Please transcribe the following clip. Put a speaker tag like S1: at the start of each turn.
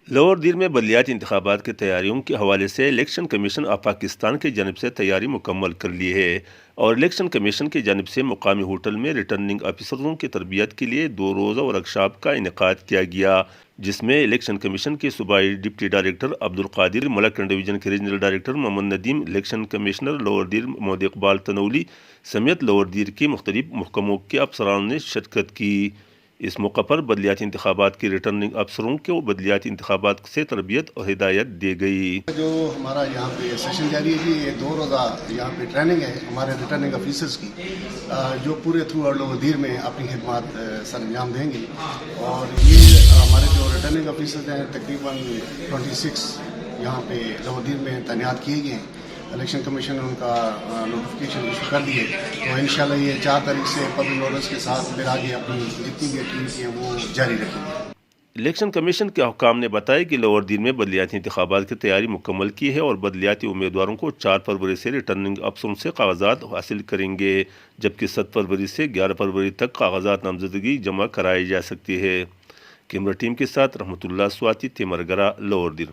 S1: لاہور دیر میں بلدیاتی انتخابات کی تیاریوں کے حوالے سے الیکشن کمیشن آف پاکستان کی جانب سے تیاری مکمل کر لی ہے اور الیکشن کمیشن کی جانب سے مقامی ہوٹل میں ریٹرننگ آفیسروں کی تربیت کے لیے 2 روزہ ورکشاپ کا انعقاد کیا گیا، جس میں الیکشن کمیشن کے صوبائی ڈپٹی ڈائریکٹر عبدالقادر، ملکن ڈویژن کے ریجنل ڈائریکٹر محمد ندیم، الیکشن کمشنر لاہور دیر محمد اقبال تنولی سمیت لاہور دیر کے مختلف محکموں کے افسران نے شرکت کی۔ اس موقع پر بلدیاتی انتخابات کے ریٹرننگ افسروں کو بلدیاتی انتخابات سے تربیت اور ہدایت دی گئی۔
S2: جو ہمارا یہاں پہ سیشن جاری ہے جی، یہ 2 روزہ یہاں پہ ٹریننگ ہے ہمارے ریٹرننگ آفیسرز کی، جو پورے تھرو آؤٹ لاہور دیر میں اپنی خدمات سر انجام دیں گے۔ اور یہ ہمارے جو ریٹرننگ آفیسرز ہیں تقریباً 26 یہاں پہ لاہور دیر میں تعینات کیے گئے ہیں۔ الیکشن کمیشن نے ان کا نوٹیفکیشن ایشو کر دیے، تو انشاءاللہ یہ 4 تاریخ سے پبلک نوٹس کے ساتھ پھر آگے اپنی جتنی بھی ایکٹیویٹی ہیں وہ جاری رکھیں گے۔
S1: الیکشن کمیشن کے حکام نے بتایا کہ لاہور دیر میں بلدیاتی انتخابات کی تیاری مکمل کی ہے اور بلدیاتی امیدواروں کو 4 فروری سے ریٹرننگ افسروں سے کاغذات حاصل کریں گے، جبکہ 7 فروری سے 11 فروری تک کاغذات نامزدگی جمع کرائی جا سکتی ہے۔ کیمرہ ٹیم کے ساتھ رحمت اللہ سواتی، تیمرگرہ، لاہور دیر۔